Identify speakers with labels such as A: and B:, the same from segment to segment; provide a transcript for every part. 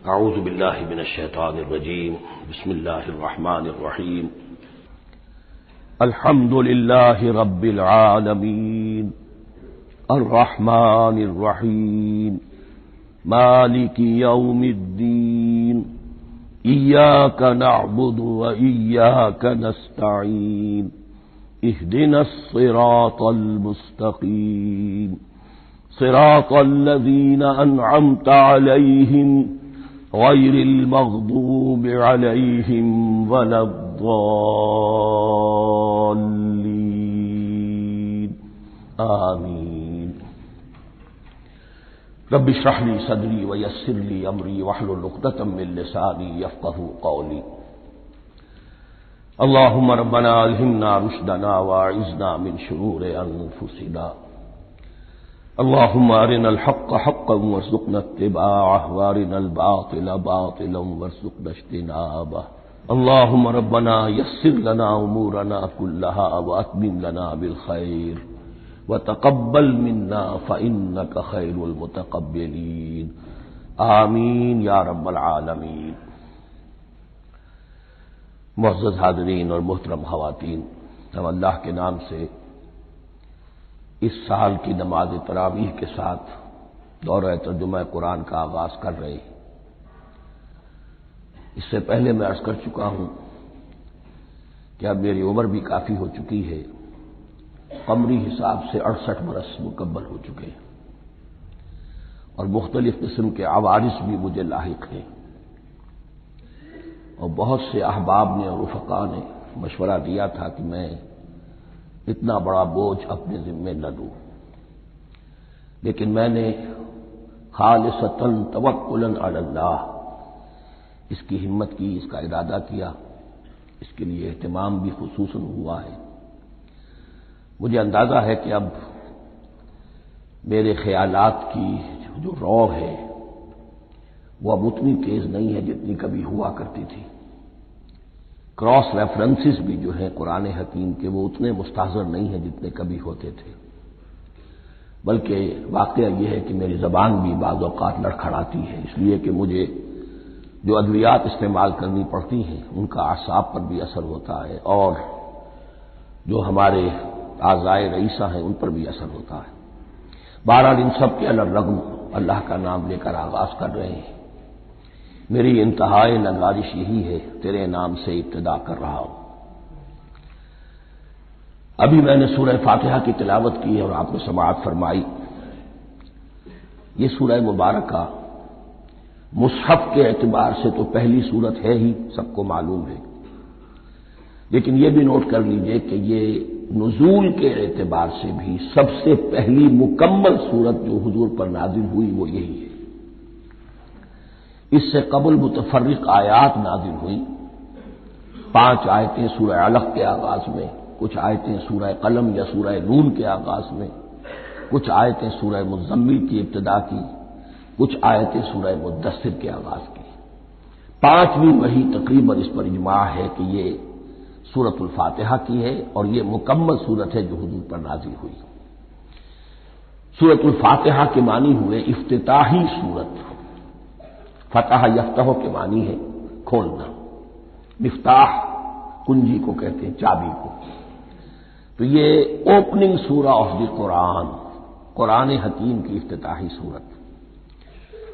A: اعوذ باللہ من الشیطان الرجیم بسم اللہ الرحمن الرحیم الحمد للہ رب العالمین الرحمن الرحیم مالک یوم الدین ایاک نعبد و ایاک نستعین اہدنا الصراط المستقیم صراط الذین انعمت علیہم غیر المغضوب علیہم ولا الضالین آمین۔ رب اشرح لی صدری ویسر لی امری واحلل عقدۃ من لسانی یفقہوا قولی۔ اللہم ربنا الہمنا رشدنا واعذنا من شرور انفسنا، اللهم أرنا الحق حقا وارزقنا اتباعه وأرنا الباطل باطلا وارزقنا اجتنابه، اللهم ربنا يسر لنا أمورنا كلها وأتمم لنا بالخير وتقبل منا فإنك خير المتقبلين آمین یا رب العالمین۔ معزز حاضرین اور محترم خواتین، ہم اللہ کے نام سے اس سال کی نماز تراویح کے ساتھ دورہ ترجمہ قرآن کا آغاز کر رہے ہیں۔ اس سے پہلے میں عرض کر چکا ہوں کہ اب میری عمر بھی کافی ہو چکی ہے، قمری حساب سے 68 برس مکمل ہو چکے ہیں، اور مختلف قسم کے عوارض بھی مجھے لاحق ہیں، اور بہت سے احباب نے اور رفقاء نے مشورہ دیا تھا کہ میں اتنا بڑا بوجھ اپنے ذمے نہ لوں، لیکن میں نے خالصتاً توکلاً علی اللہ اس کی ہمت کی، اس کا ارادہ کیا، اس کے لیے اہتمام بھی خصوصاً ہوا ہے۔ مجھے اندازہ ہے کہ اب میرے خیالات کی جو رو ہے وہ اب اتنی تیز نہیں ہے جتنی کبھی ہوا کرتی تھی، کراس ریفرنسز بھی جو ہیں قرآن حکیم کے وہ اتنے مستحضر نہیں ہیں جتنے کبھی ہوتے تھے، بلکہ واقعہ یہ ہے کہ میری زبان بھی بعض اوقات لڑکھڑاتی ہے، اس لیے کہ مجھے جو ادویات استعمال کرنی پڑتی ہیں ان کا اعصاب پر بھی اثر ہوتا ہے، اور جو ہمارے اعضائے رئیسہ ہیں ان پر بھی اثر ہوتا ہے۔ بہرحال ان سب کے الرغم اللہ کا نام لے کر آغاز کر رہے ہیں۔ میری انتہائی نگارش یہی ہے، تیرے نام سے ابتدا کر رہا ہوں۔ ابھی میں نے سورہ فاتحہ کی تلاوت کی اور آپ کو سماعت فرمائی۔ یہ سورہ مبارکہ مصحف کے اعتبار سے تو پہلی سورت ہے ہی، سب کو معلوم ہے، لیکن یہ بھی نوٹ کر لیجئے کہ یہ نزول کے اعتبار سے بھی سب سے پہلی مکمل سورت جو حضور پر نازل ہوئی وہ یہی ہے۔ اس سے قبل متفرق آیات نازل ہوئی، 5 آیتیں سورہ علق کے آغاز میں، کچھ آیتیں سورہ قلم یا سورہ نون کے آغاز میں، کچھ آیتیں سورہ مزمل کی ابتدا کی، کچھ آیتیں سورہ مدثر کے آغاز کی۔ 5ویں وحی تقریباً اس پر اجماع ہے کہ یہ سورۃ الفاتحہ کی ہے، اور یہ مکمل سورت ہے جو حضور پر نازل ہوئی۔ سورۃ الفاتحہ کے معنی ہوئے افتتاحی سورت، فتح یفتح کے معنی ہے کھولنا، مفتاح کنجی کو کہتے ہیں، چابی کو، تو یہ اوپننگ سورہ آف دی قرآن، قرآن حکیم کی افتتاحی سورت۔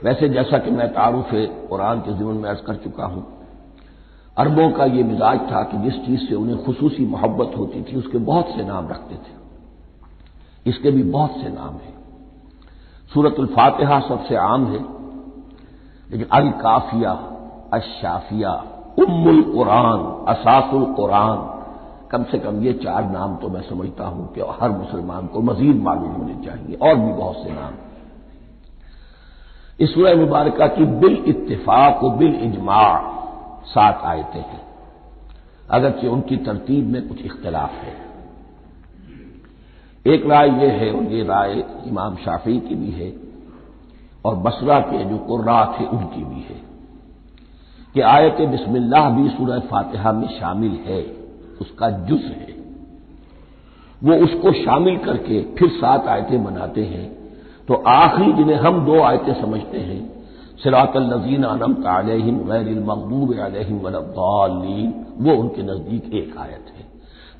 A: ویسے جیسا کہ میں تعارف قرآن کے ضمن میں عرض کر چکا ہوں، عربوں کا یہ مزاج تھا کہ جس چیز سے انہیں خصوصی محبت ہوتی تھی اس کے بہت سے نام رکھتے تھے، اس کے بھی بہت سے نام ہیں۔ سورۃ الفاتحہ سب سے عام ہے، لیکن الکافیہ، الشافیہ، ام القرآن، اساس القرآن، کم سے کم یہ 4 نام تو میں سمجھتا ہوں کہ ہر مسلمان کو مزید معلوم ہونے چاہیے، اور بھی بہت سے نام۔ اس سورہ مبارکہ کی بالاتفاق و بالاجماع 7 آیتیں ہیں، اگرچہ ان کی ترتیب میں کچھ اختلاف ہے۔ ایک رائے یہ ہے، اور یہ رائے امام شافعی کی بھی ہے اور بصرہ کے جو قراء تھے ان کی بھی ہے، کہ آیت بسم اللہ بھی سورہ فاتحہ میں شامل ہے، اس کا جز ہے، وہ اس کو شامل کر کے پھر 7 آیتیں بناتے ہیں، تو آخری جنہیں ہم 2 آیتیں سمجھتے ہیں صراط الذین انعمت علیہم غیر المغضوب علیہم ولا الضالین، وہ ان کے نزدیک ایک آیت ہے۔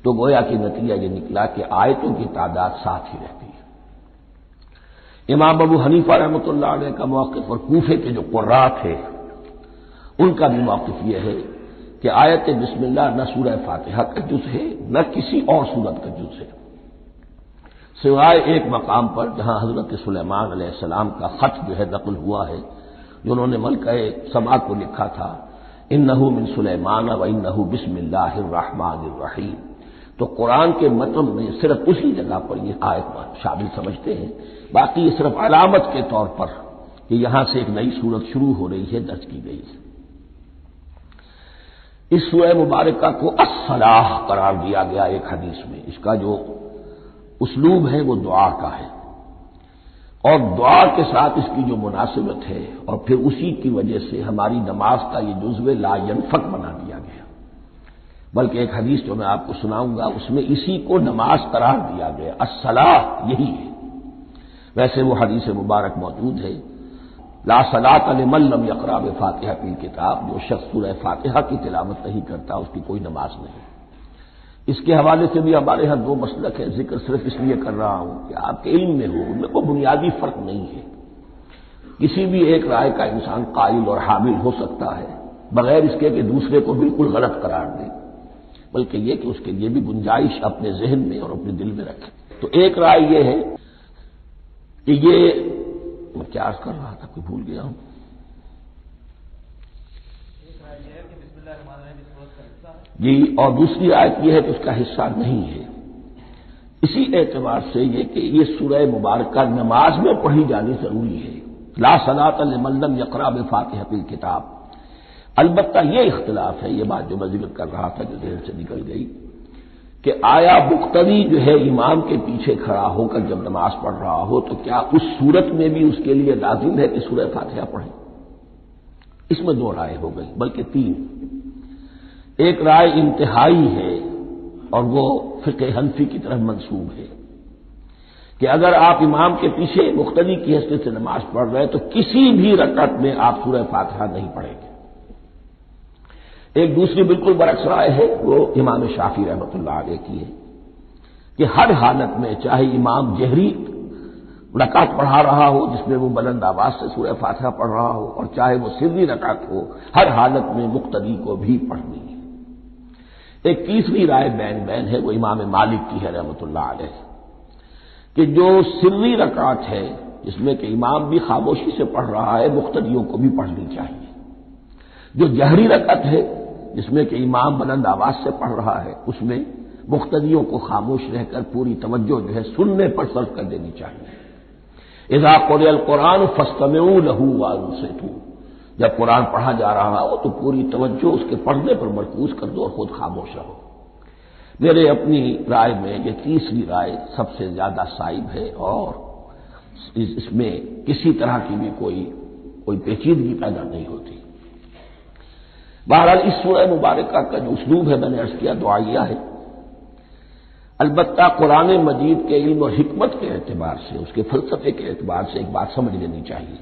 A: تو گویا کہ نتیجہ یہ نکلا کہ آیتوں کی تعداد 7 ہی رہتی ہے۔ امام ابو حنیفہ رحمۃ اللہ علیہ کا موقف اور کوفے کے جو قراء تھے ان کا بھی موقف یہ ہے کہ آیت بسم اللہ نہ سورہ فاتحہ کا جز ہے نہ کسی اور سورت کا جز ہے، سوائے ایک مقام پر جہاں حضرت سلیمان علیہ السلام کا خط جو ہے نقل ہوا ہے، جو انہوں نے ملکہ سبا کو لکھا تھا، انہ من سلیمان و انہ بسم اللہ الرحمن الرحیم۔ تو قرآن کے متن میں صرف اسی جگہ پر یہ آیت شامل سمجھتے ہیں، باقی یہ صرف علامت کے طور پر کہ یہاں سے ایک نئی سورت شروع ہو رہی ہے درج کی گئی ہے۔ اس سورہ مبارکہ کو الصلاح قرار دیا گیا ایک حدیث میں، اس کا جو اسلوب ہے وہ دعا کا ہے، اور دعا کے ساتھ اس کی جو مناسبت ہے اور پھر اسی کی وجہ سے ہماری نماز کا یہ جزو لا ینفک بنا دیا گیا، بلکہ ایک حدیث جو میں آپ کو سناؤں گا اس میں اسی کو نماز قرار دیا گیا، الصلاح یہی ہے۔ ویسے وہ حدیث مبارک موجود ہے، لا صلاۃ لمن لم یقرأ بفاتحہ الکتاب، جو شخص سورہ فاتحہ کی تلاوت نہیں کرتا اس کی کوئی نماز نہیں۔ اس کے حوالے سے بھی ہمارے ہاں دو مسلک ہے، ذکر صرف اس لیے کر رہا ہوں کہ آپ کے علم میں ہو، ان میں کوئی بنیادی فرق نہیں ہے، کسی بھی ایک رائے کا انسان قائل اور حامل ہو سکتا ہے بغیر اس کے کہ دوسرے کو بالکل غلط قرار دے، بلکہ یہ کہ اس کے لیے بھی گنجائش اپنے ذہن میں اور اپنے دل میں رکھے۔ تو ایک رائے یہ ہے کہ یہ میں کیا عرض کر رہا تھا کوئی بھول گیا ہوں۔ جی، اور دوسری آیت یہ ہے کہ اس کا حصہ نہیں ہے، اسی اعتبار سے یہ کہ یہ سورہ مبارکہ نماز میں پڑھی جانی ضروری ہے، لا صلاۃ لمن لم یقرأ بفاتحۃ الکتاب۔ البتہ یہ اختلاف ہے، یہ بات جو میں ذکر کر رہا تھا جو ذہن سے نکل گئی، کہ آیا مقتدی جو ہے امام کے پیچھے کھڑا ہو کر جب نماز پڑھ رہا ہو تو کیا اس صورت میں بھی اس کے لیے لازم ہے کہ سورہ فاتحہ پڑھے؟ اس میں دو رائے ہو گئی، بلکہ تین۔ ایک رائے انتہائی ہے اور وہ فقہ حنفی کی طرف منسوب ہے کہ اگر آپ امام کے پیچھے مقتدی کی حیثیت سے نماز پڑھ رہے تو کسی بھی رکعت میں آپ سورہ فاتحہ نہیں پڑھیں گے۔ ایک دوسری بالکل برعکس رائے ہے، وہ امام شافعی رحمۃ اللہ علیہ کی ہے کہ ہر حالت میں چاہے امام جہری رکعت پڑھا رہا ہو جس میں وہ بلند آواز سے سورہ فاتحہ پڑھ رہا ہو اور چاہے وہ سری رکعت ہو، ہر حالت میں مقتدی کو بھی پڑھنی ہے۔ ایک تیسری رائے بین ہے، وہ امام مالک کی ہے رحمۃ اللہ علیہ، کہ جو سری رکعت ہے جس میں کہ امام بھی خاموشی سے پڑھ رہا ہے مقتدیوں کو بھی پڑھنی چاہیے، جو جہری رکعت ہے جس میں کہ امام بلند آواز سے پڑھ رہا ہے اس میں مقتدیوں کو خاموش رہ کر پوری توجہ جو ہے سننے پر صرف کر دینی چاہیے۔ اذا قرئ القرآن فاستمعوا له وانصتوا، جب قرآن پڑھا جا رہا ہو تو پوری توجہ اس کے پڑھنے پر مرکوز کر دو اور خود خاموش رہو۔ میرے اپنی رائے میں یہ تیسری رائے سب سے زیادہ صائب ہے اور اس میں کسی طرح کی بھی کوئی پیچیدگی پیدا نہیں ہوتی۔ بہرحال اس سورہ مبارکہ کا جو اسلوب ہے میں نے عرض کیا دعائیہ ہے، البتہ قرآن مجید کے علم اور حکمت کے اعتبار سے، اس کے فلسفے کے اعتبار سے ایک بات سمجھ لینی چاہیے۔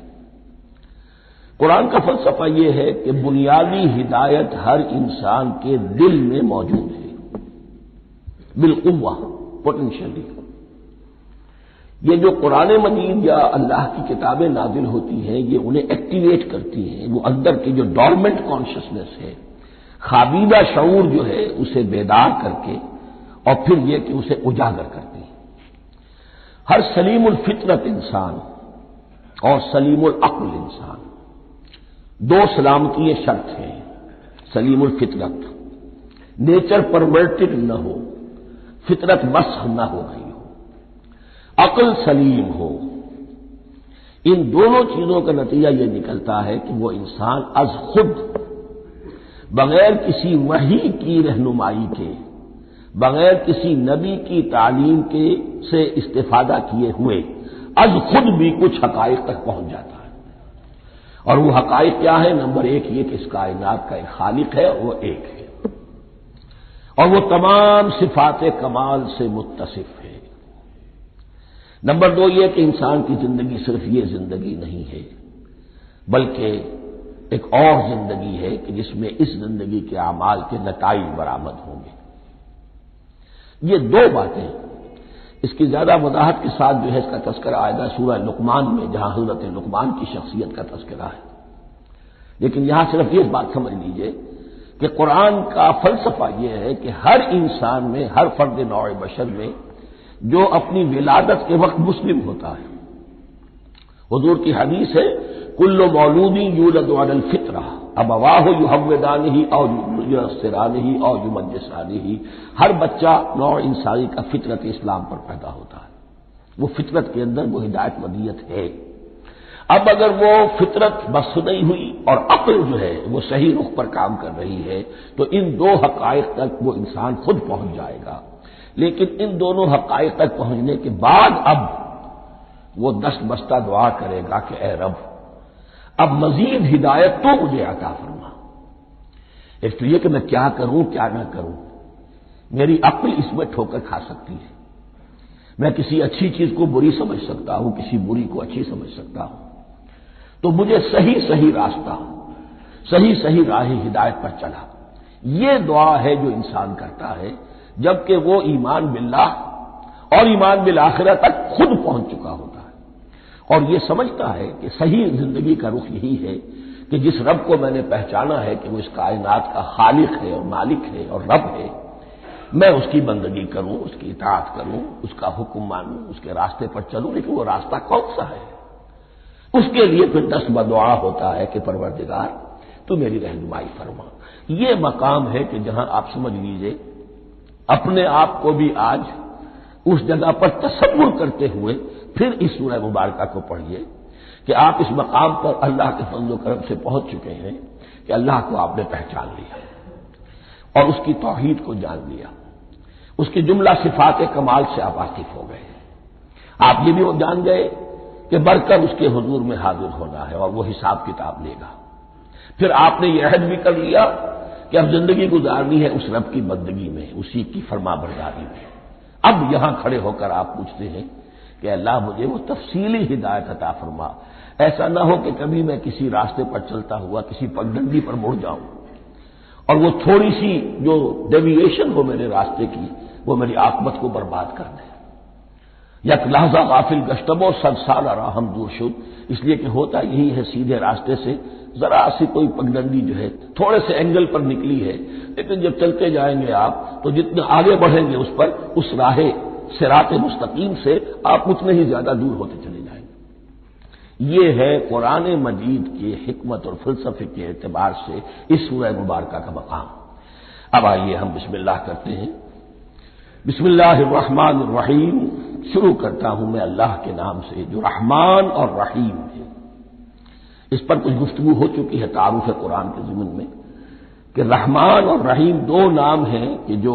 A: قرآن کا فلسفہ یہ ہے کہ بنیادی ہدایت ہر انسان کے دل میں موجود ہے، بالقوہ، پوٹینشلی۔ یہ جو قرآن مجید یا اللہ کی کتابیں نازل ہوتی ہیں یہ انہیں ایکٹیویٹ کرتی ہیں، وہ اندر کی جو ڈورمنٹ کانشسنس ہے، خوابیدہ شعور جو ہے اسے بیدار کر کے اور پھر یہ کہ اسے اجاگر کرتی ہیں۔ ہر سلیم الفطرت انسان اور سلیم العقل انسان، دو سلامتی شرط ہیں۔ سلیم الفطرت، نیچر پرورٹڈ نہ ہو، فطرت مسخ نہ ہو گئی ہو، عقل سلیم ہو، ان دونوں چیزوں کا نتیجہ یہ نکلتا ہے کہ وہ انسان از خود بغیر کسی وحی کی رہنمائی کے، بغیر کسی نبی کی تعلیم کے سے استفادہ کیے ہوئے از خود بھی کچھ حقائق تک پہنچ جاتا ہے۔ اور وہ حقائق کیا ہے؟ نمبر ایک یہ کہ اس کائنات کا ایک خالق ہے اور وہ ایک ہے، اور وہ تمام صفات کمال سے متصف ہے۔ نمبر دو یہ کہ انسان کی زندگی صرف یہ زندگی نہیں ہے، بلکہ ایک اور زندگی ہے کہ جس میں اس زندگی کے اعمال کے نتائج برآمد ہوں گے۔ یہ دو باتیں، اس کی زیادہ وضاحت کے ساتھ جو ہے اس کا تذکرہ آئے گا سورہ لقمان میں، جہاں حضرت لقمان کی شخصیت کا تذکرہ ہے۔ لیکن یہاں صرف یہ بات سمجھ لیجئے کہ قرآن کا فلسفہ یہ ہے کہ ہر انسان میں، ہر فرد نوع بشر میں جو اپنی ولادت کے وقت مسلم ہوتا ہے، حضور کی حدیث ہے کل مولود یولد علی الفطرہ ابواہ یحودانہ او ینصرانہ او یمجسانہ، ہر بچہ نوع انسانی کا فطرت اسلام پر پیدا ہوتا ہے، وہ فطرت کے اندر وہ ہدایت مدیت ہے۔ اب اگر وہ فطرت بس نہیں ہوئی اور عقل جو ہے وہ صحیح رخ پر کام کر رہی ہے تو ان دو حقائق تک وہ انسان خود پہنچ جائے گا۔ لیکن ان دونوں حقائق تک پہنچنے کے بعد اب وہ دست بستہ دعا کرے گا کہ اے رب اب مزید ہدایت تو مجھے عطا فرما۔ ایک تو یہ کہ میں کیا کروں کیا نہ کروں، میری عقل اس میں ٹھوکر کھا سکتی ہے، میں کسی اچھی چیز کو بری سمجھ سکتا ہوں، کسی بری کو اچھی سمجھ سکتا ہوں، تو مجھے صحیح راستہ، صحیح راہ ہدایت پر چلا۔ یہ دعا ہے جو انسان کرتا ہے جبکہ وہ ایمان باللہ اور ایمان بالآخرہ تک خود پہنچ چکا ہوتا ہے اور یہ سمجھتا ہے کہ صحیح زندگی کا رخ یہی ہے کہ جس رب کو میں نے پہچانا ہے کہ وہ اس کائنات کا خالق ہے اور مالک ہے اور رب ہے، میں اس کی بندگی کروں، اس کی اطاعت کروں، اس کا حکم مانوں، اس کے راستے پر چلوں۔ لیکن وہ راستہ کون سا ہے؟ اس کے لیے پھر دست بدعا ہوتا ہے کہ پروردگار تو میری رہنمائی فرما۔ یہ مقام ہے کہ جہاں آپ سمجھ لیجئے اپنے آپ کو بھی آج اس جگہ پر تصور کرتے ہوئے پھر اس سورہ مبارکہ کو پڑھیے کہ آپ اس مقام پر اللہ کے فضل و کرم سے پہنچ چکے ہیں کہ اللہ کو آپ نے پہچان لیا اور اس کی توحید کو جان لیا، اس کی جملہ صفات کمال سے آپ واقف ہو گئے، آپ یہ بھی جان گئے کہ بڑھ کر اس کے حضور میں حاضر ہونا ہے اور وہ حساب کتاب لے گا۔ پھر آپ نے یہ عہد بھی کر لیا کہ اب زندگی گزارنی ہے اس رب کی بندگی میں، اسی کی فرما برداری میں۔ اب یہاں کھڑے ہو کر آپ پوچھتے ہیں کہ اللہ مجھے وہ تفصیلی ہدایت عطا فرما، ایسا نہ ہو کہ کبھی میں کسی راستے پر چلتا ہوا کسی پگڈنڈی پر مڑ جاؤں اور وہ تھوڑی سی جو ڈیویشن ہو میرے راستے کی وہ میری عاقبت کو برباد کر دے۔ یک لحظہ غافل گشتب و صد سال راہم دور شد، اس لیے کہ ہوتا یہی ہے صیدھے راستے سے ذرا سی کوئی پگڈنڈی جو ہے تھوڑے سے اینگل پر نکلی ہے، لیکن جب چلتے جائیں گے آپ تو جتنے آگے بڑھیں گے اس پر اس راہ صراط مستقیم سے آپ اتنے ہی زیادہ دور ہوتے چلے جائیں گے۔ یہ ہے قرآن مجید کی حکمت اور فلسفے کے اعتبار سے اس سورہ مبارکہ کا مقام۔ اب آئیے ہم بسم اللہ کرتے ہیں۔ بسم اللہ الرحمن الرحیم، شروع کرتا ہوں میں اللہ کے نام سے جو رحمان اور رحیم ہے۔ اس پر کچھ گفتگو ہو چکی ہے تعارف قرآن کے ضمن میں کہ رحمان اور رحیم دو نام ہیں کہ جو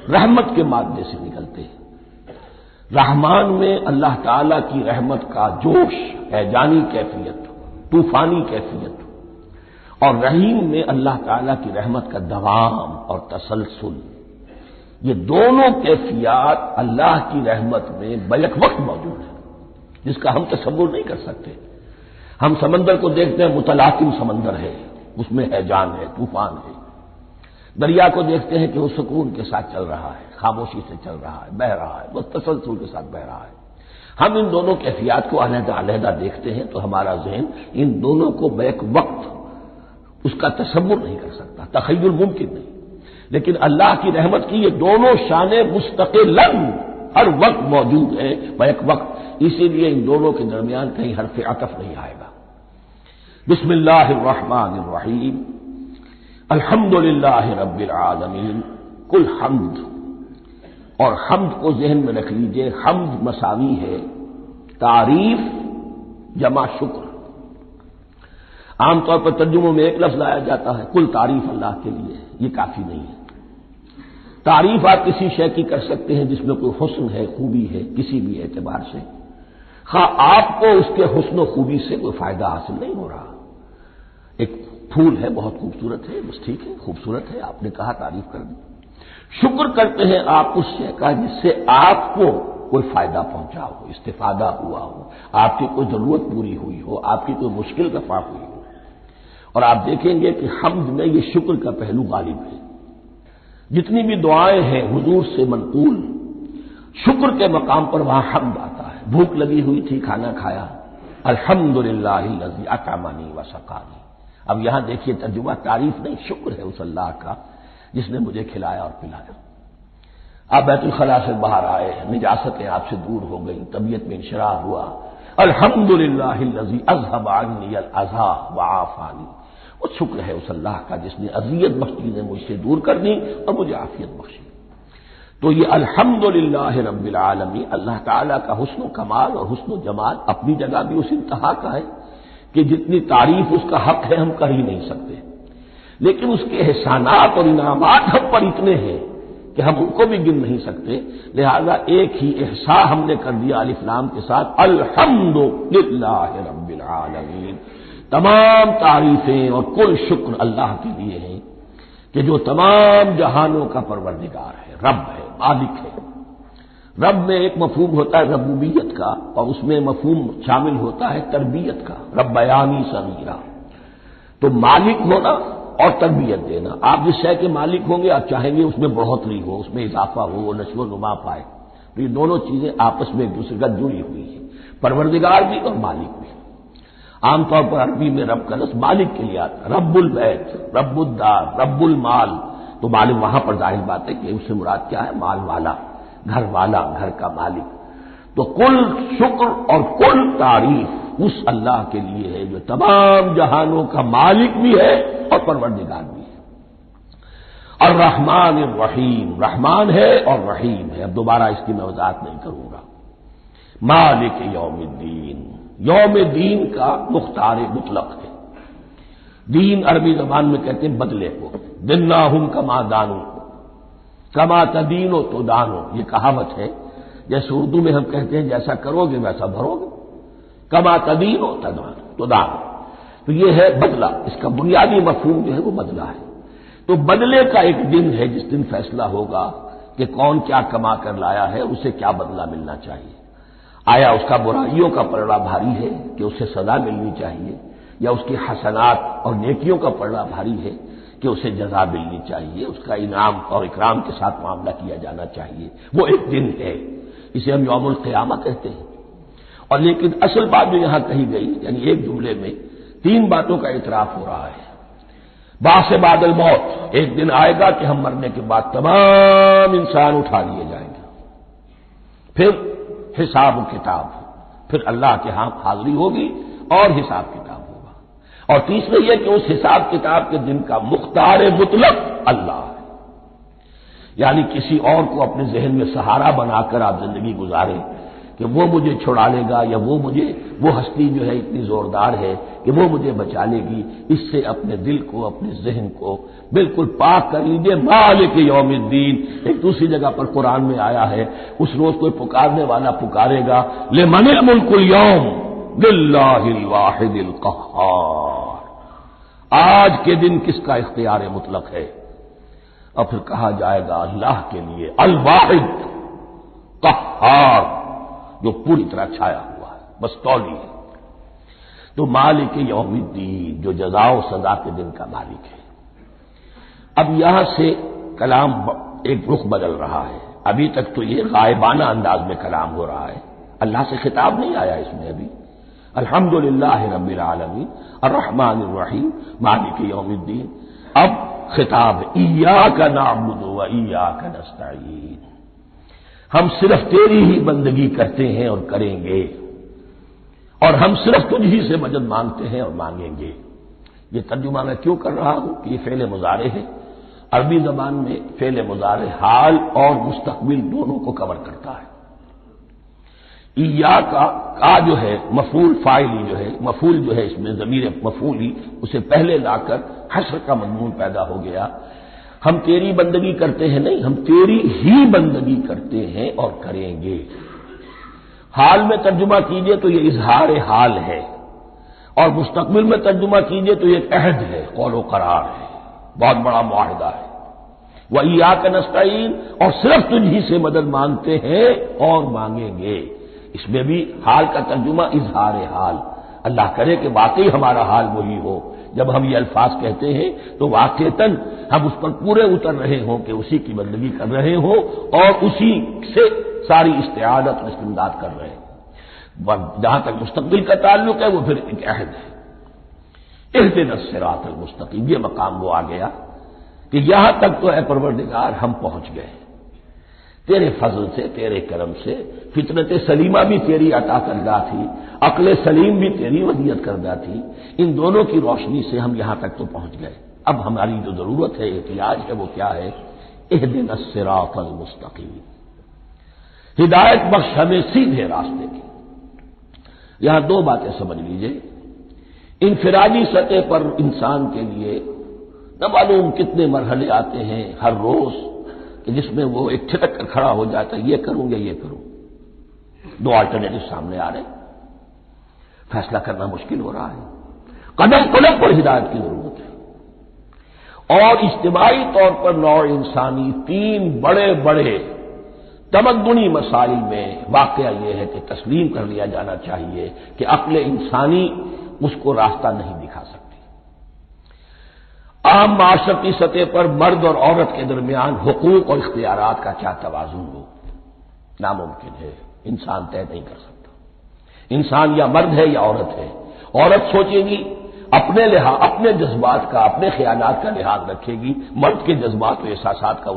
A: رحمت کے مادے سے نکلتے ہیں۔ رحمان میں اللہ تعالی کی رحمت کا جوش، ہیجانی کیفیت، طوفانی کیفیت، اور رحیم میں اللہ تعالی کی رحمت کا دوام اور تسلسل۔ یہ دونوں کیفیات اللہ کی رحمت میں بیک وقت موجود ہیں جس کا ہم تصور نہیں کر سکتے۔ ہم سمندر کو دیکھتے ہیں متلاطم سمندر ہے، اس میں ہیجان ہے، طوفان ہے۔ دریا کو دیکھتے ہیں کہ وہ سکون کے ساتھ چل رہا ہے، خاموشی سے چل رہا ہے، بہہ رہا ہے، بس تسلسل کے ساتھ بہہ رہا ہے۔ ہم ان دونوں کیفیات کو علیحدہ علیحدہ دیکھتے ہیں تو ہمارا ذہن ان دونوں کو بیک وقت اس کا تصور نہیں کر سکتا، تخیل ممکن نہیں۔ لیکن اللہ کی رحمت کی یہ دونوں شانیں مستقلاً ہر وقت موجود ہیں بیک وقت، اسی لیے ان دونوں کے درمیان کہیں حرف عطف نہیں آئے گا۔ بسم اللہ الرحمن الرحیم، الحمد للہ رب العالمین، کل حمد، اور حمد کو ذہن میں رکھ لیجئے، حمد مساوی ہے تعریف جمع شکر۔ عام طور پر ترجموں میں ایک لفظ لایا جاتا ہے کل تعریف اللہ کے لیے، یہ کافی نہیں ہے۔ تعریف آپ کسی شے کی کر سکتے ہیں جس میں کوئی حسن ہے، خوبی ہے، کسی بھی اعتبار سے، ہاں آپ کو اس کے حسن و خوبی سے کوئی فائدہ حاصل نہیں ہو رہا۔ ایک پھول ہے، بہت خوبصورت ہے، بس ٹھیک ہے، خوبصورت ہے، آپ نے کہا تعریف کر دی۔ شکر کرتے ہیں آپ اس شے کا جس سے آپ کو کوئی فائدہ پہنچا ہو، استفادہ ہوا ہو، آپ کی کوئی ضرورت پوری ہوئی ہو، آپ کی کوئی مشکل رفع ہوئی ہو۔ اور آپ دیکھیں گے کہ حمد میں یہ شکر کا پہلو غالب ہے۔ جتنی بھی دعائیں ہیں حضور سے منقول، شکر کے مقام پر وہاں حمد آتا ہے۔ بھوک لگی ہوئی تھی، کھانا کھایا، الحمدللہ الذی اطعمنی وسقانی۔ اب یہاں دیکھیے ترجمہ تعریف نہیں، شکر ہے اس اللہ کا جس نے مجھے کھلایا اور پلایا۔ آپ بیت الخلاء سے باہر آئے، نجاستیں آپ سے دور ہو گئی، طبیعت میں انشراح ہوا، الحمدللہ الذی اذھب عنی الاذی وعافانی۔ وہ شکر ہے اس اللہ کا جس نے اذیت بخش چیزیں مجھ سے دور کر دی اور مجھے عافیت بخشی۔ تو یہ الحمدللہ رب العالمین اللہ تعالیٰ کا حسن و کمال اور حسن و جمال اپنی جگہ بھی اس انتہا کا ہے کہ جتنی تعریف اس کا حق ہے ہم کر ہی نہیں سکتے، لیکن اس کے احسانات اور انعامات ہم پر اتنے ہیں کہ ہم ان کو بھی گن نہیں سکتے۔ لہذا ایک ہی احساء ہم نے کر دیا الف لام کے ساتھ، الحمدللہ رب العالمین۔ تمام تعریفیں اور کل شکر اللہ کے لیے ہیں کہ جو تمام جہانوں کا پروردگار ہے، رب ہے، مالک ہے۔ رب میں ایک مفہوم ہوتا ہے ربوبیت کا، اور اس میں مفہوم شامل ہوتا ہے تربیت کا، ربیانی صغیرہ۔ تو مالک ہونا اور تربیت دینا، آپ جس شے کے مالک ہوں گے آپ چاہیں گے اس میں بڑھوتری ہو، اس میں اضافہ ہو، وہ نشو و نما پائے۔ تو یہ دونوں چیزیں آپس میں ایک دوسرے کا جڑی ہوئی ہیں، پروردگار بھی اور مالک بھی۔ عام طور پر عربی میں رب کا لفظ مالک کے لیے آتا ہے، رب البیت، رب الدار، رب المال۔ تو مالک وہاں پر ظاہر بات ہے کہ اس سے مراد کیا ہے، مال والا، گھر والا، گھر کا مالک۔ تو کل شکر اور کل تعریف اس اللہ کے لیے ہے جو تمام جہانوں کا مالک بھی ہے اور پروردگار بھی ہے۔ الرحمن الرحیم، رحمان ہے اور رحیم ہے۔ اب دوبارہ اس کی میں وضاحت نہیں کروں گا۔ مالک یوم الدین، یوم دین کا مختار مطلق ہے۔ دین عربی زبان میں کہتے ہیں بدلے کو، دناہم کما دانو، کما تدینو تو دانو، یہ کہاوت ہے۔ جیسے اردو میں ہم کہتے ہیں جیسا کرو گے ویسا بھرو گے، کما تدینو تو دانو، تو یہ ہے بدلہ۔ اس کا بنیادی مفہوم جو ہے وہ بدلہ ہے۔ تو بدلے کا ایک دن ہے جس دن فیصلہ ہوگا کہ کون کیا کما کر لایا ہے، اسے کیا بدلہ ملنا چاہیے۔ آیا اس کا برائیوں کا پلڑا بھاری ہے کہ اسے سزا ملنی چاہیے، یا اس کی حسنات اور نیکیوں کا پلڑا بھاری ہے کہ اسے جزا ملنی چاہیے، اس کا انعام اور اکرام کے ساتھ معاملہ کیا جانا چاہیے۔ وہ ایک دن ہے، اسے ہم یوم القیامہ کہتے ہیں۔ اور لیکن اصل بات جو یہاں کہی گئی، یعنی ایک جملے میں تین باتوں کا اعتراف ہو رہا ہے۔ بعث بعد الموت، ایک دن آئے گا کہ ہم مرنے کے بعد تمام انسان اٹھا لیے جائیں گے، پھر حساب و کتاب، پھر اللہ کے ہاں حاضری ہوگی اور حساب کتاب ہوگا۔ اور تیسرے یہ کہ اس حساب کتاب کے دن کا مختار مطلق اللہ ہے، یعنی کسی اور کو اپنے ذہن میں سہارا بنا کر آپ زندگی گزاریں کہ وہ مجھے چھڑا لے گا، یا وہ ہستی جو ہے اتنی زوردار ہے کہ وہ مجھے بچا لے گی، اس سے اپنے دل کو، اپنے ذہن کو بالکل پاک کر لیجیے۔ مالک یوم الدین، ایک دوسری جگہ پر قرآن میں آیا ہے، اس روز کوئی پکارنے والا پکارے گا، لمن الملک اليوم للہ الواحد القہار، آج کے دن کس کا اختیار مطلق ہے؟ اور پھر کہا جائے گا اللہ کے لیے، الواحد قہار، جو پوری طرح چھایا ہوا ہے، بس تولی ہے۔ تو مالک یوم الدین، جو جزا و سزا کے دن کا مالک ہے۔ اب یہاں سے کلام ایک رخ بدل رہا ہے۔ ابھی تک تو یہ غائبانہ انداز میں کلام ہو رہا ہے، اللہ سے خطاب نہیں آیا اس میں ابھی۔ الحمدللہ رب العالمین الرحمن الرحیم مالک یوم الدین۔ اب خطاب ایاک نعبد و ایاک نستعین، ہم صرف تیری ہی بندگی کرتے ہیں اور کریں گے، اور ہم صرف تجھ ہی سے مدد مانگتے ہیں اور مانگیں گے۔ یہ ترجمہ میں کیوں کر رہا ہوں کہ یہ فعل مضارع ہے۔ عربی زبان میں فعل مضارع حال اور مستقبل دونوں کو کور کرتا ہے۔ ایاک کا جو ہے مفعول فاعلی جو ہے، مفعول جو ہے اس میں ضمیر مفعولی، اسے پہلے لا کر حشر کا مضمون پیدا ہو گیا۔ ہم تیری بندگی کرتے ہیں نہیں، ہم تیری ہی بندگی کرتے ہیں اور کریں گے۔ حال میں ترجمہ کیجئے تو یہ اظہار حال ہے، اور مستقبل میں ترجمہ کیجئے تو یہ ایک عہد ہے، قول و قرار ہے، بہت بڑا معاہدہ ہے۔ وَإِيَّاكَ نَسْتَعِينُ، اور صرف تجھی سے مدد مانگتے ہیں اور مانگیں گے۔ اس میں بھی حال کا ترجمہ اظہار حال، اللہ کرے کہ واقعی ہمارا حال وہی ہو، جب ہم یہ الفاظ کہتے ہیں تو واقعتاً ہم اس پر پورے اتر رہے ہوں کہ اسی کی بندگی کر رہے ہوں اور اسی سے ساری استعانت و استمداد کر رہے ہیں۔ جہاں تک مستقبل کا تعلق ہے وہ پھر ایک عہد ہے، اہدنا الصراط المستقیم، یہ مقام وہ آ گیا کہ یہاں تک تو اے پروردگار ہم پہنچ گئے، تیرے فضل سے، تیرے کرم سے، فطرت سلیمہ بھی تیری عطا کردہ تھی، عقل سلیم بھی تیری ودیعت کردہ تھی، ان دونوں کی روشنی سے ہم یہاں تک تو پہنچ گئے۔ اب ہماری جو ضرورت ہے، احتیاج ہے، وہ کیا ہے؟ اہدنا الصراط المستقیم، ہدایت بخش ہمیں سیدھے راستے کی۔ یہاں دو باتیں سمجھ لیجئے، انفرادی سطح پر انسان کے لیے نہ معلوم کتنے مرحلے آتے ہیں ہر روز کہ جس میں وہ ایک ٹھٹک کر کھڑا ہو جاتا ہے، یہ کروں یا یہ کروں، دو آلٹرنیٹو سامنے آ رہے ہیں، فیصلہ کرنا مشکل ہو رہا ہے، قدم قدم پر ہدایت کی ضرورت ہے۔ اور اجتماعی طور پر نوع انسانی تین بڑے بڑے تمدنی مسائل میں واقعہ یہ ہے کہ تسلیم کر لیا جانا چاہیے کہ عقل انسانی اس کو راستہ نہیں دکھا سکتی۔ عام معاشرتی سطح پر مرد اور عورت کے درمیان حقوق اور اختیارات کا کیا توازن ہو، ناممکن ہے، انسان طے نہیں کر سکتا۔ انسان یا مرد ہے یا عورت ہے، عورت سوچے گی اپنے لحاظ، اپنے جذبات کا، اپنے خیالات کا لحاظ رکھے گی، مرد کے جذبات و احساسات کا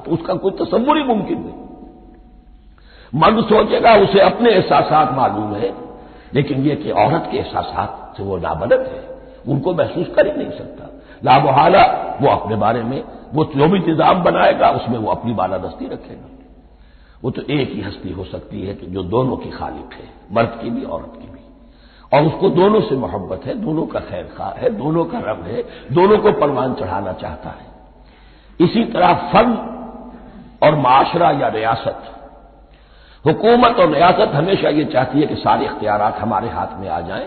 A: اس کا کوئی تصور ہی ممکن نہیں۔ مرد سوچے گا اسے اپنے احساسات معلوم ہے، لیکن یہ کہ عورت کے احساسات سے وہ نابلد ہے، ان کو محسوس کر ہی نہیں سکتا، لا محالہ وہ اپنے بارے میں وہ جو بھی نظام بنائے گا اس میں وہ اپنی بالادستی رکھے گا۔ وہ تو ایک ہی ہستی ہو سکتی ہے کہ جو دونوں کی خالق ہے، مرد کی بھی عورت کی بھی، اور اس کو دونوں سے محبت ہے، دونوں کا خیر خواہ ہے، دونوں کا رب ہے، دونوں کو پروان چڑھانا چاہتا ہے۔ اسی طرح فرد اور معاشرہ یا ریاست، حکومت اور ریاست ہمیشہ یہ چاہتی ہے کہ سارے اختیارات ہمارے ہاتھ میں آ جائیں،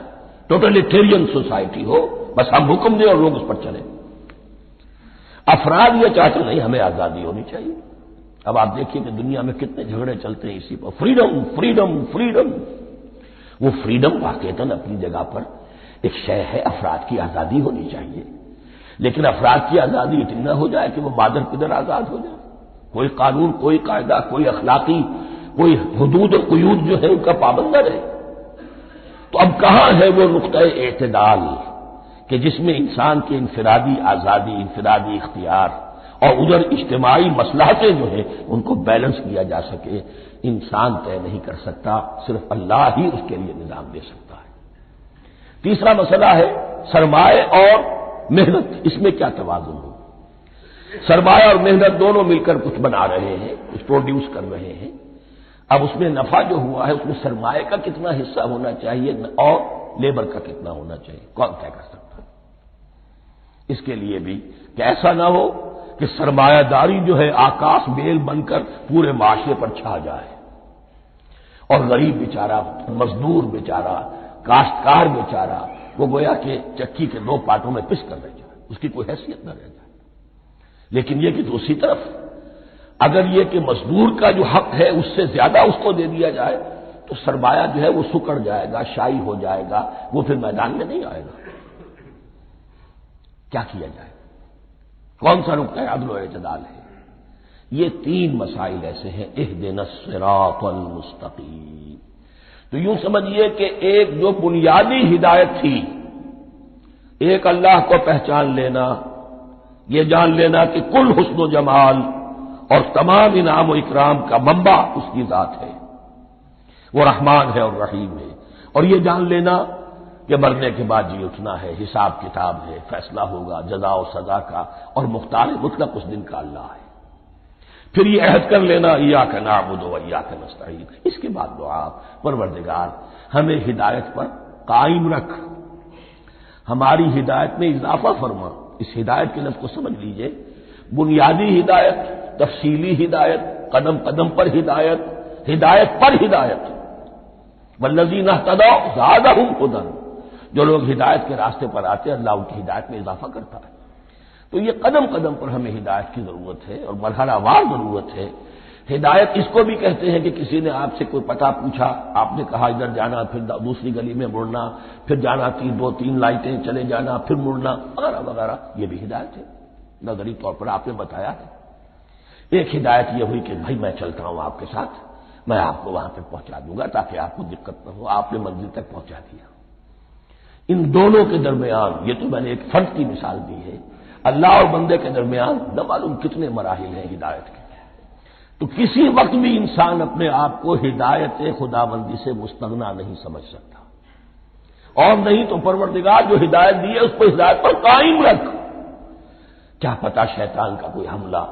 A: ٹوٹلیٹیرین سوسائٹی ہو، بس ہم حکم دیں اور لوگ اس پر چلیں۔ افراد یہ چاہتے نہیں، ہمیں آزادی ہونی چاہیے۔ اب آپ دیکھیے کہ دنیا میں کتنے جھگڑے چلتے ہیں اسی پر، فریڈم فریڈم فریڈم۔ وہ فریڈم واقعتاً اپنی جگہ پر ایک شے ہے، افراد کی آزادی ہونی چاہیے، لیکن افراد کی آزادی اتنی نہ ہو جائے کہ وہ مادر پدر آزاد ہو جائے، کوئی قانون، کوئی قاعدہ، کوئی اخلاقی کوئی حدود اور قیود جو ہے ان کا پابند نہ رہے۔ تو اب کہاں ہے وہ نقطہ اعتدال کہ جس میں انسان کی انفرادی آزادی، انفرادی اختیار اور ادھر اجتماعی مصلحتیں جو ہیں ان کو بیلنس کیا جا سکے؟ انسان طے نہیں کر سکتا، صرف اللہ ہی اس کے لیے نظام دے سکتا ہے۔ تیسرا مسئلہ ہے سرمایہ اور محنت، اس میں کیا توازن ہو؟ سرمایہ اور محنت دونوں مل کر کچھ بنا رہے ہیں، کچھ پروڈیوس کر رہے ہیں۔ اب اس میں نفع جو ہوا ہے اس میں سرمایہ کا کتنا حصہ ہونا چاہیے اور لیبر کا کتنا ہونا چاہیے، کون طے کر سکتا ہے؟ اس کے لیے بھی کہ ایسا نہ ہو کہ سرمایہ داری جو ہے آکاش بیل بن کر پورے معاشرے پر چھا جائے اور غریب بیچارہ، مزدور بیچارہ، کاشتکار بیچارہ وہ گویا کہ چکی کے دو پارٹوں میں پس کر رہ جائے، اس کی کوئی حیثیت نہ رہ جائے۔ لیکن یہ کہ دوسری طرف اگر یہ کہ مزدور کا جو حق ہے اس سے زیادہ اس کو دے دیا جائے تو سرمایہ جو ہے وہ سکڑ جائے گا، شائی ہو جائے گا، وہ پھر میدان میں نہیں آئے گا۔ کیا کیا جائے؟ کون سا نقطہ عدل و اعتدال ہے؟ یہ تین مسائل ایسے ہیں، اہدنا الصراط المستقیم۔ تو یوں سمجھیے کہ ایک جو بنیادی ہدایت تھی، ایک اللہ کو پہچان لینا، یہ جان لینا کہ کل حسن و جمال اور تمام انعام و اکرام کا منبع اس کی ذات ہے، وہ رحمان ہے اور رحیم ہے، اور یہ جان لینا کہ مرنے کے بعد جی اٹھنا ہے، حساب کتاب ہے، فیصلہ ہوگا جزا و سزا کا، اور مختار مطلق اس دن کا اللہ ہے۔ پھر یہ عہد کر لینا ایاک نعبد و ایاک نستعین۔ اس کے بعد دعا، پروردگار ہمیں ہدایت پر قائم رکھ، ہماری ہدایت میں اضافہ فرما۔ اس ہدایت کے لفظ کو سمجھ لیجئے، بنیادی ہدایت، تفصیلی ہدایت، قدم قدم پر ہدایت، ہدایت پر ہدایت۔ والذین اہتدوا زادہم ہدی، جو لوگ ہدایت کے راستے پر آتے ہیں اللہ ان کی ہدایت میں اضافہ کرتا ہے۔ تو یہ قدم قدم پر ہمیں ہدایت کی ضرورت ہے اور مرحلہ وار ضرورت ہے۔ ہدایت اس کو بھی کہتے ہیں کہ کسی نے آپ سے کوئی پتہ پوچھا، آپ نے کہا ادھر جانا، پھر دوسری گلی میں مڑنا، پھر جانا دو تین لائٹیں چلے جانا، پھر مڑنا وغیرہ وغیرہ، یہ بھی ہدایت ہے، نظری طور پر آپ نے بتایا ہے۔ ایک ہدایت یہ ہوئی کہ بھائی میں چلتا ہوں آپ کے ساتھ، میں آپ کو وہاں پہ پہنچا دوں گا تاکہ آپ کو دقت نہ ہو، آپ نے منزل تک پہنچا دیا۔ ان دونوں کے درمیان، یہ تو میں نے ایک فرد کی مثال دی ہے، اللہ اور بندے کے درمیان نہ معلوم کتنے مراحل ہیں ہدایت کے۔ تو کسی وقت بھی انسان اپنے آپ کو ہدایت خداوندی سے مستغنا نہیں سمجھ سکتا، اور نہیں تو پروردگار جو ہدایت دی ہے اس کو ہدایت پر قائم رکھ۔ کیا پتہ شیطان کا کوئی حملہ،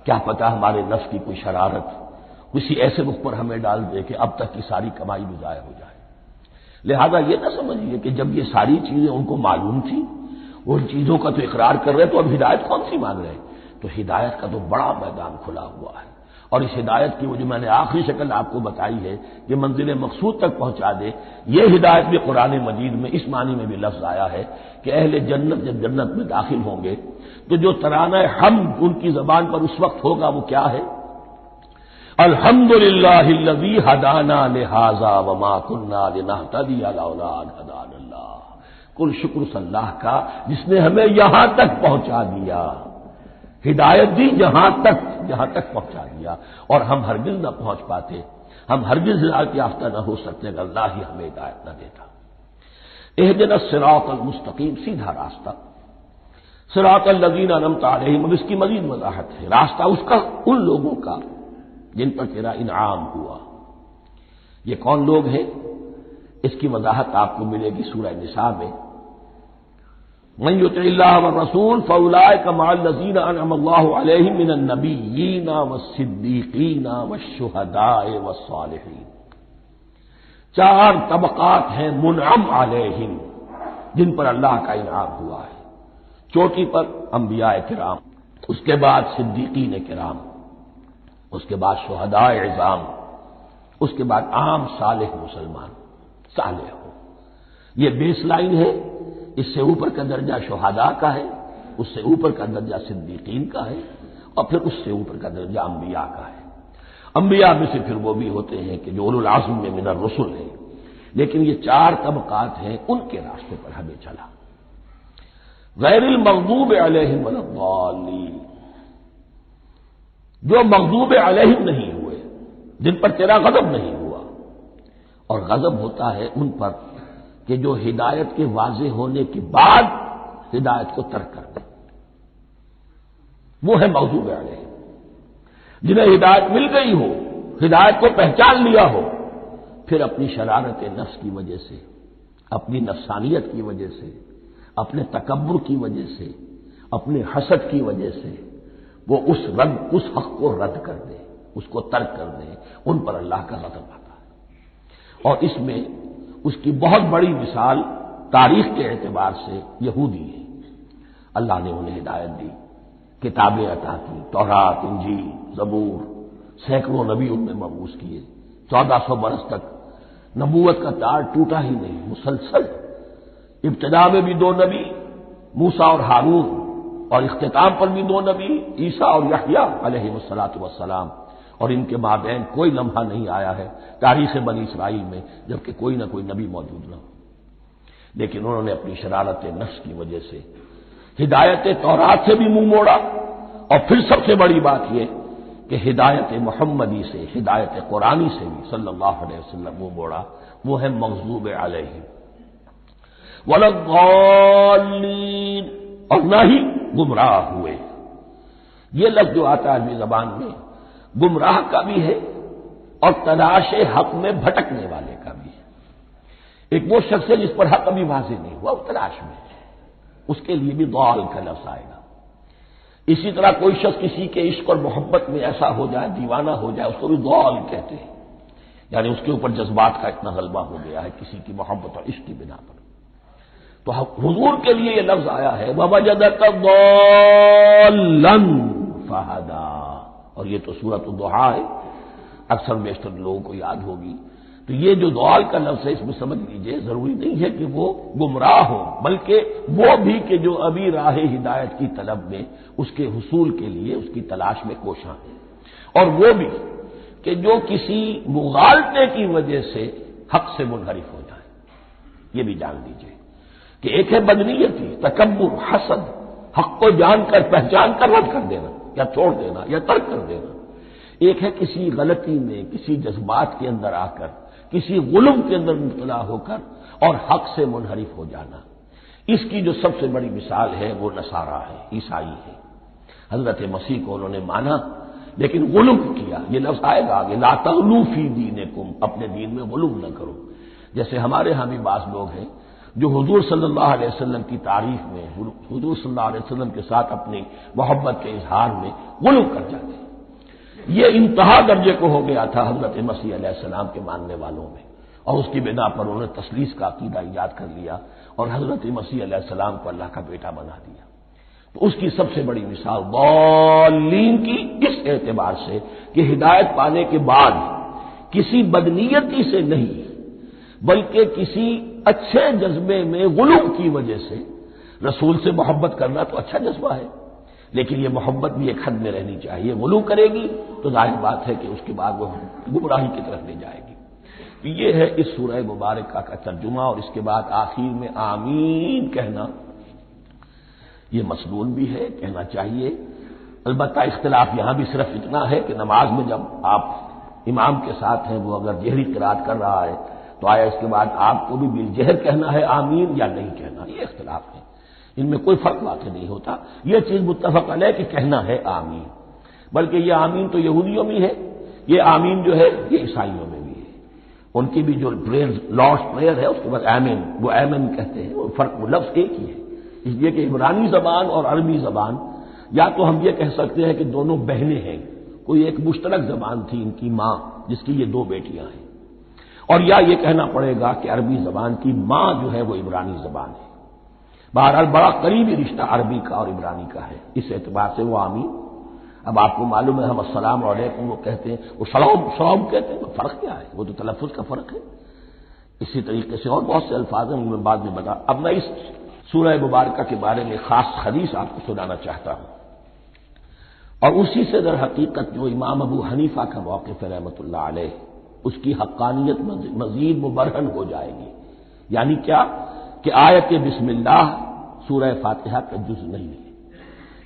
A: کیا پتہ ہمارے نفس کی کوئی شرارت کسی ایسے رخ پر ہمیں ڈال دے کہ اب تک کی ساری کمائی بھی ضائع ہو جائے۔ لہذا یہ نہ سمجھیے کہ جب یہ ساری چیزیں ان کو معلوم تھی، وہ ان چیزوں کا تو اقرار کر رہے تو اب ہدایت کون سی مانگ رہے؟ تو ہدایت کا تو بڑا میدان کھلا ہوا ہے، اور اس ہدایت کی وہ جو میں نے آخری شکل آپ کو بتائی ہے کہ منزل مقصود تک پہنچا دے، یہ ہدایت بھی قرآن مجید میں اس معنی میں بھی لفظ آیا ہے کہ اہل جنت جب جنت میں داخل ہوں گے تو جو ترانہ حمد ان کی زبان پر اس وقت ہوگا وہ کیا ہے؟ الحمدللہ الذی ہدانا لہذا وما کنا لنہتدی لولا ان ہدانا اللہ۔ کل شکر اس اللہ کا جس نے ہمیں یہاں تک پہنچا دیا، ہدایت دی جہاں تک پہنچا دیا، اور ہم ہرگز نہ پہنچ پاتے، ہم ہرگز ہدایت یافتہ نہ ہو سکتے اگر اللہ ہی ہمیں ہدایت نہ دیتا۔ اہدنا الصراط المستقیم، سیدھا راستہ، صراط الذین انعمت علیہم، اب اس کی مزید وضاحت ہے، راستہ اس کا ان لوگوں کا جن پر تیرا انعام ہوا۔ یہ کون لوگ ہیں؟ اس کی وضاحت آپ کو ملے گی سورہ نساء میں، من یطع اللہ والرسول فاولئک مع الذین انعم اللہ علیہم من النبیین والصدیقین والشہداء والصالحین۔ چار طبقات ہیں منعم علیہم جن پر اللہ کا انعام ہوا ہے۔ چوٹی پر انبیاء کرام، اس کے بعد صدیقین کرام، اس کے بعد شہداء عظام، اس کے بعد عام صالح مسلمان، صالح ہو۔ یہ بیس لائن ہے، اس سے اوپر کا درجہ شہداء کا ہے، اس سے اوپر کا درجہ صدیقین کا ہے، اور پھر اس سے اوپر کا درجہ انبیاء کا ہے۔ انبیاء میں سے پھر وہ بھی ہوتے ہیں کہ جو اولو العزم میں من الرسل ہیں، لیکن یہ چار طبقات ہیں، ان کے راستے پر ہمیں چلا۔ غیر المغضوب علیہم ولا الضالین، جو مغضوب علیہم نہیں ہوئے، جن پر تیرا غضب نہیں ہوا، اور غضب ہوتا ہے ان پر کہ جو ہدایت کے واضح ہونے کے بعد ہدایت کو ترک کر دیں، وہ ہے مغضوب علیہم۔ جنہیں ہدایت مل گئی ہو، ہدایت کو پہچان لیا ہو، پھر اپنی شرارت نفس کی وجہ سے، اپنی نفسانیت کی وجہ سے، اپنے تکبر کی وجہ سے، اپنے حسد کی وجہ سے وہ اس حق کو رد کر دے، اس کو ترک کر دے، ان پر اللہ کا غضب آتا ہے۔ اور اس میں اس کی بہت بڑی مثال تاریخ کے اعتبار سے یہودی ہے۔ اللہ نے انہیں ہدایت دی، کتابیں عطا کی، تورات، انجیل، زبور، سینکڑوں نبی ان میں مبعوث کیے، 1400 برس تک نبوت کا تار ٹوٹا ہی نہیں، مسلسل۔ ابتدا میں بھی 2 نبی، موسیٰ اور ہارون، اور اختتام پر بھی 2 نبی، عیسیٰ اور یحییٰ علیہ الصلاۃ والسلام، اور ان کے مابین کوئی لمحہ نہیں آیا ہے تاریخ بنی اسرائیل میں جبکہ کوئی نہ کوئی نبی موجود نہ ہو۔ لیکن انہوں نے اپنی شرارت نفس کی وجہ سے ہدایت تورات سے بھی منہ موڑا، اور پھر سب سے بڑی بات یہ کہ ہدایت محمدی سے، ہدایت قرآنی سے بھی صلی اللہ علیہ وسلم منہ موڑا، وہ ہے مغضوب علیہم ولا الضالین، اور نہ ہی گمراہ ہوئے۔ یہ لفظ جو آتا ہے عربی زبان میں گمراہ کا بھی ہے اور تلاش حق میں بھٹکنے والے کا بھی ہے۔ ایک وہ شخص ہے جس پر حق ابھی واضح نہیں ہوا، وہ تلاش میں ہے، اس کے لیے بھی ضال کا لفظ آئے گا۔ اسی طرح کوئی شخص کسی کے عشق اور محبت میں ایسا ہو جائے، دیوانہ ہو جائے، اس کو بھی ضال کہتے ہیں، یعنی اس کے اوپر جذبات کا اتنا غلبہ ہو گیا ہے کسی کی محبت اور عشق کی بنا پر۔ تو حضور کے لیے یہ لفظ آیا ہے وَوَجَدَكَ ضَالًّا فَهَدَىٰ، اور یہ تو سورۃ الضحیٰ ہے، اکثر بیشتر لوگوں کو یاد ہوگی۔ تو یہ جو دوال کا لفظ ہے اس میں سمجھ لیجئے ضروری نہیں ہے کہ وہ گمراہ ہو، بلکہ وہ بھی کہ جو ابھی راہ ہدایت کی طلب میں اس کے حصول کے لیے اس کی تلاش میں کوشاں ہیں، اور وہ بھی کہ جو کسی مغالطے کی وجہ سے حق سے منحرف ہو جائے۔ یہ بھی جان لیجئے کہ ایک ہے بدنیتی، تکبر، حسد، حق کو جان کر پہچان کر رد کر دینا یا چھوڑ دینا یا ترک کر دینا، ایک ہے کسی غلطی میں کسی جذبات کے اندر آ کر کسی غلم کے اندر مبتلا ہو کر اور حق سے منحرف ہو جانا۔ اس کی جو سب سے بڑی مثال ہے وہ نصارہ ہے، عیسائی ہے۔ حضرت مسیح کو انہوں نے مانا لیکن غلم کیا، یہ لفظ آئے گا آگے، لا تغلوا فی دینکم، اپنے دین میں غلم نہ کرو۔ جیسے ہمارے ہاں بھی بعض لوگ ہیں جو حضور صلی اللہ علیہ وسلم کی تعریف میں، حضور صلی اللہ علیہ وسلم کے ساتھ اپنی محبت کے اظہار میں غلو کر جاتے ہیں۔ یہ انتہا درجے کو ہو گیا تھا حضرت مسیح علیہ السلام کے ماننے والوں میں، اور اس کی بنا پر انہوں نے تثلیث کا عقیدہ ایجاد کر لیا اور حضرت مسیح علیہ السلام کو اللہ کا بیٹا بنا دیا۔ تو اس کی سب سے بڑی مثال ضالین کی اس اعتبار سے کہ ہدایت پانے کے بعد کسی بدنیتی سے نہیں بلکہ کسی اچھے جذبے میں غلو کی وجہ سے رسول سے محبت کرنا تو اچھا جذبہ ہے، لیکن یہ محبت بھی ایک حد میں رہنی چاہیے۔ غلو کرے گی تو ظاہر بات ہے کہ اس کے بعد وہ گمراہی کی طرف لے جائے گی۔ یہ ہے اس سورہ مبارکہ کا ترجمہ، اور اس کے بعد آخر میں آمین کہنا یہ مسنون بھی ہے، کہنا چاہیے۔ البتہ اختلاف یہاں بھی صرف اتنا ہے کہ نماز میں جب آپ امام کے ساتھ ہیں، وہ اگر جہری قرات کر رہا ہے تو آیا اس کے بعد آپ کو بھی بالجہر کہنا ہے آمین یا نہیں کہنا، یہ اختلاف ہے، ان میں کوئی فرق واقع نہیں ہوتا۔ یہ چیز متفق علیہ کہ کہنا ہے آمین، بلکہ یہ آمین تو یہودیوں میں ہے، یہ آمین جو ہے یہ عیسائیوں میں بھی ہے۔ ان کی بھی جو پریئر لارڈس پریئر ہے اس کے بعد آمین، وہ آمین کہتے ہیں، وہ فرق وہ لفظ ایک ہی ہے۔ اس لیے کہ عبرانی زبان اور عربی زبان، یا تو ہم یہ کہہ سکتے ہیں کہ دونوں بہنیں ہیں، کوئی ایک مشترک زبان تھی ان کی ماں جس کی یہ دو بیٹیاں ہیں، اور یا یہ کہنا پڑے گا کہ عربی زبان کی ماں جو ہے وہ عبرانی زبان ہے۔ بہرحال بڑا قریبی رشتہ عربی کا اور عبرانی کا ہے، اس اعتبار سے وہ آمین۔ اب آپ کو معلوم ہے ہم السلام علیکم وہ کہتے ہیں، وہ سلام کہتے ہیں، فرق کیا ہے؟ وہ تو تلفظ کا فرق ہے۔ اسی طریقے سے اور بہت سے الفاظ ہیں، میں بعد میں بتا۔ اب میں اس سورہ مبارکہ کے بارے میں خاص حدیث آپ کو سنانا چاہتا ہوں، اور اسی سے در حقیقت جو امام ابو حنیفہ کا موقف ہے رحمۃ اللہ علیہ، اس کی حقانیت مزید مبرہن ہو جائے گی۔ یعنی کیا کہ آیت بسم اللہ سورہ فاتحہ کا جز نہیں ہے،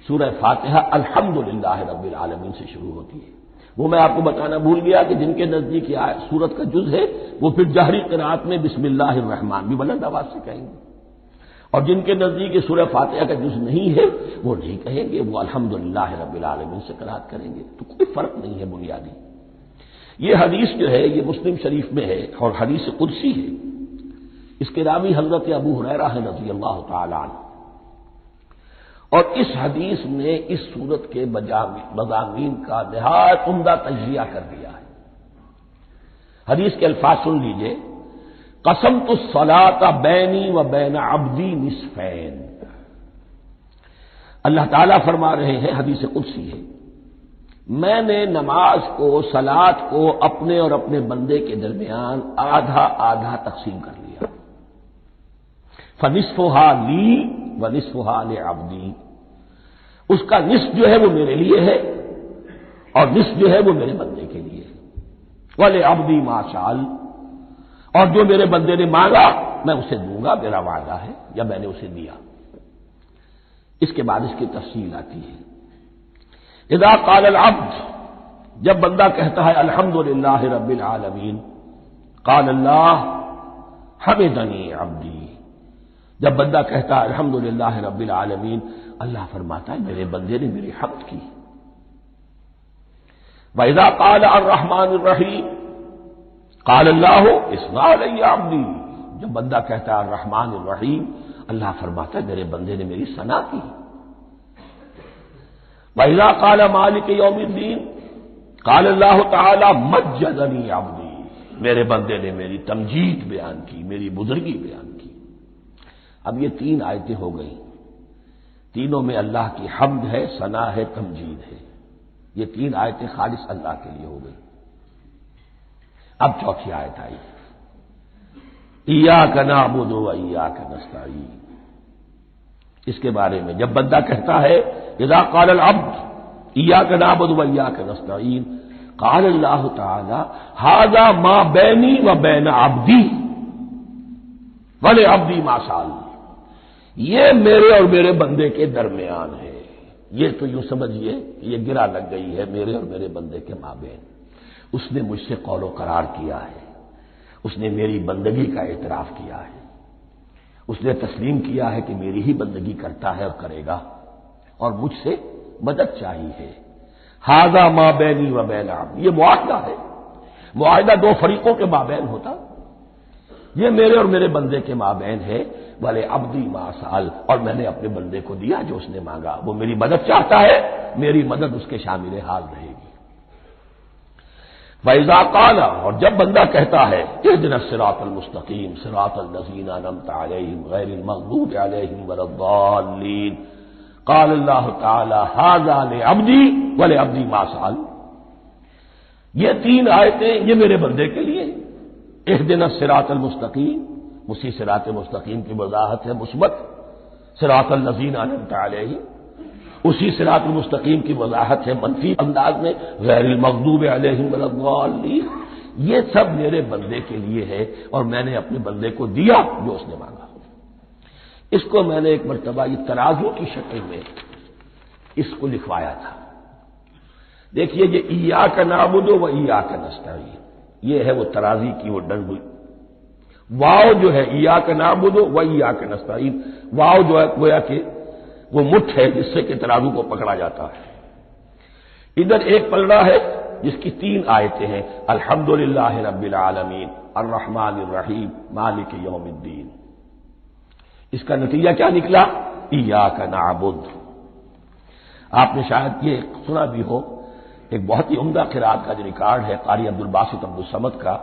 A: سورہ فاتحہ الحمدللہ رب العالمین سے شروع ہوتی ہے۔ وہ میں آپ کو بتانا بھول گیا کہ جن کے نزدیک سورت کا جز ہے وہ پھر جہری قرات میں بسم اللہ الرحمن بھی بلند آواز سے کہیں گے، اور جن کے نزدیک سورہ فاتحہ کا جز نہیں ہے وہ نہیں کہیں گے، وہ الحمدللہ رب العالمین سے قرات کریں گے۔ تو کوئی فرق نہیں ہے بنیادی۔ یہ حدیث جو ہے یہ مسلم شریف میں ہے اور حدیث قدسی ہے۔ اس کے راوی حضرت ابو ہریرہ ہے رضی اللہ تعالی عنہ، اور اس حدیث نے اس سورت کے مضامین کا نہایت عمدہ تجزیہ کر دیا ہے۔ حدیث کے الفاظ سن لیجئے، قسمت الصلاۃ بینی و بین عبدی نصفین۔ اللہ تعالیٰ فرما رہے ہیں، حدیث قدسی ہے، میں نے نماز کو، صلاۃ کو اپنے اور اپنے بندے کے درمیان آدھا آدھا تقسیم کر لیا۔ فنصفھا لی ونصفھا لعبدی، اس کا نصف جو ہے وہ میرے لیے ہے اور نصف جو ہے وہ میرے بندے کے لیے ہے۔ ولعبدی ما سأل، اور جو میرے بندے نے مانگا میں اسے دوں گا، میرا وعدہ ہے یا میں نے اسے دیا۔ اس کے بعد اس کی تفصیل آتی ہے، اذا قال العبد، جب بندہ کہتا ہے الحمدللہ رب العالمین، قال اللہ حمدنی عبدی، جب بندہ کہتا ہے الحمدللہ رب العالمین، اللہ فرماتا ہے میرے بندے نے میری حمد کی۔ وَإِذَا قَالَ الرَّحْمَٰنُ الرَّحِيمُ قَالَ اللَّهُ اثْنَىٰ عَلَيَّ عَبْدِي، جب بندہ کہتا ہے الرحمن الرحیم، اللہ فرماتا ہے میرے بندے نے میری ثنا کی۔ وَإِذَا قَالَ مَالِكِ يَوْمِ الدِّينِ قَالَ اللَّهُ تَعَالَىٰ مَجَّدَنِي عَبْدِي، میرے بندے نے میری تمجید بیان کی، میری بزرگی بیان کی۔ اب یہ تین آیتیں ہو گئیں، تینوں میں اللہ کی حمد ہے، ثنا ہے، تمجید ہے۔ یہ تین آیتیں خالص اللہ کے لیے ہو گئی۔ اب چوتھی آیت آئی، ایاک نعبد و ایاک نستعین۔ اس کے بارے میں جب بندہ کہتا ہے اذا قال العبد ایاک نعبد و ایاک نستعین، قال اللہ تعالی ھذا ما بینی و بین عبدی ولعبدی ما سأل، یہ میرے اور میرے بندے کے درمیان ہے۔ یہ تو یوں سمجھیے یہ گرا لگ گئی ہے میرے اور میرے بندے کے مابین۔ اس نے مجھ سے قول و قرار کیا ہے، اس نے میری بندگی کا اعتراف کیا ہے، اس نے تسلیم کیا ہے کہ میری ہی بندگی کرتا ہے اور کرے گا، اور مجھ سے مدد چاہیے ہے۔ ھذا ما بینی و بین عبدی، یہ معاہدہ ہے، معاہدہ دو فریقوں کے مابین ہوتا، یہ میرے اور میرے بندے کے مابین ہے۔ والے عبدی ما سأل، اور میں نے اپنے بندے کو دیا جو اس نے مانگا، وہ میری مدد چاہتا ہے، میری مدد اس کے شامل حال رہے گی۔ وَإِذَا قَالَ، اور جب بندہ کہتا ہے اهْدِنَا الصِّرَاطَ الْمُسْتَقِيمَ صِرَاطَ الَّذِينَ أَنْعَمْتَ عَلَيْهِمْ غَيْرِ الْمَغْضُوبِ عَلَيْهِمْ وَلَا الضَّالِّينَ، قال اللہ تعالی ھذا لعبدی ولعبدی ما سأل، یہ تین آیتیں یہ میرے بندے کے لیے، اهْدِنَا الصِّرَاطَ الْمُسْتَقِيمَ، اسی صراط مستقیم کی وضاحت ہے مثبت، صراط الذین انعمت علیہم، اسی صراط المستقیم کی وضاحت ہے منفی انداز میں، غیر المغضوب علیہم ولا الضالین، یہ سب میرے بندے کے لیے ہے اور میں نے اپنے بندے کو دیا جو اس نے مانگا۔ اس کو میں نے ایک مرتبہ یہ ترازو کی شکل میں اس کو لکھوایا تھا۔ دیکھیے یہ ایاک نعبد و ایاک نستعین، یہ ہے وہ ترازی کی وہ ڈنڈ، واو جو ہے ایاک نعبد و ایاک نستعین، واو جو ہے گویا کہ وہ مٹھ ہے جس سے کہ ترازو کو پکڑا جاتا ہے۔ ادھر ایک پلڑا ہے جس کی تین آیتیں ہیں، الحمدللہ رب العالمین الرحمن الرحیم مالک یوم الدین۔ اس کا نتیجہ کیا نکلا؟ ایاک نعبد۔ آپ نے شاید یہ سنا بھی ہو، ایک بہت ہی عمدہ قرات کا جو ریکارڈ ہے قاری عبدالباسط عبدالصمد کا،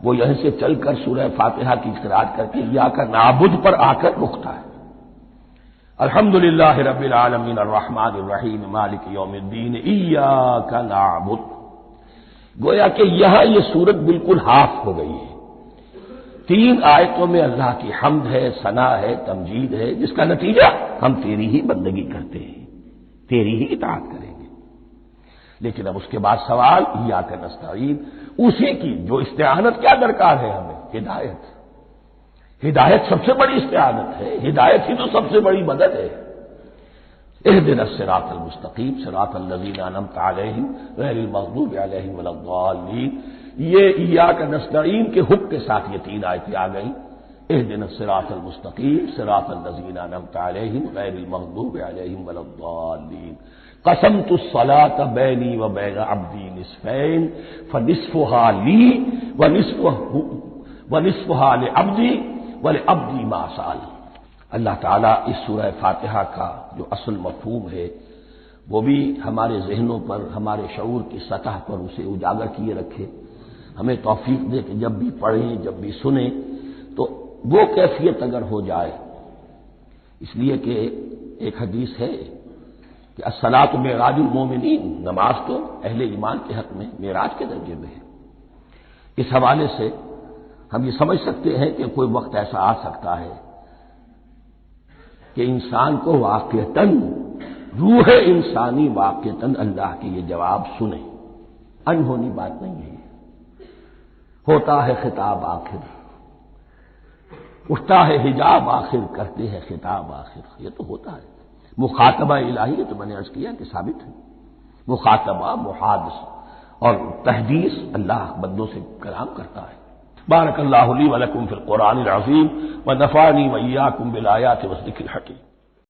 A: وہ یہیں سے چل کر سورہ فاتحہ کی قرات کر کے ایاک نعبد پر آ کر رکتا ہے، الحمدللہ رب العالمین الرحمن الرحیم مالک یوم الدین ایاک نعبد۔ گویا کہ یہاں یہ صورت بالکل ہاف ہو گئی ہے، تین آیتوں میں اللہ کی حمد ہے، ثنا ہے، تمجید ہے، جس کا نتیجہ ہم تیری ہی بندگی کرتے ہیں، تیری ہی اطاعت کریں گے۔ لیکن اب اس کے بعد سوال ایاک نستعین، اسی کی جو استعانت کیا درکار ہے ہمیں؟ ہدایت۔ ہدایت سب سے بڑی استعانت ہے، ہدایت ہی تو سب سے بڑی مدد ہے۔ اهدنا الصراط المستقیم صراط الذین انعمت علیہم غیر المغضوب علیہم ولا الضالین، یہ ایاک نستعین کے حکم کے ساتھ یہ تین آیتیں آ گئیں، اهدنا الصراط المستقیم صراط الذین انعمت علیہم غیر المغضوب علیہم ولا الضالین، قسمت الصلاۃ بینی و بین عبدی نصفین فنصفها لی ونصفها لعبدی ولعبدی ما سأل۔ اللہ تعالیٰ اس سورہ فاتحہ کا جو اصل مفہوم ہے وہ بھی ہمارے ذہنوں پر، ہمارے شعور کی سطح پر اسے اجاگر کیے رکھے، ہمیں توفیق دے کہ جب بھی پڑھیں، جب بھی سنیں تو وہ کیفیت اگر ہو جائے، اس لیے کہ ایک حدیث ہے کہ الصلاۃ معراج المومنین، نماز تو اہل ایمان کے حق میں معراج کے درجے میں ہے۔ اس حوالے سے ہم یہ سمجھ سکتے ہیں کہ کوئی وقت ایسا آ سکتا ہے کہ انسان کو واقعتاً، روح انسانی واقعتاً اللہ کے یہ جواب سنے، انہونی بات نہیں ہے۔ ہوتا ہے خطاب آخر، اٹھتا ہے حجاب آخر، کرتے ہیں خطاب آخر، یہ تو ہوتا ہے۔ مخاطبہ الہی ہے، تو میں نے عرض کیا کہ ثابت ہے، مخاطبہ، محادث اور تحدیث اللہ بندوں سے کلام کرتا ہے۔ بارک اللہ لی و لکم فی القرآن العظیم ونفعنی و ایاکم بالآیات والذکر الحکیم۔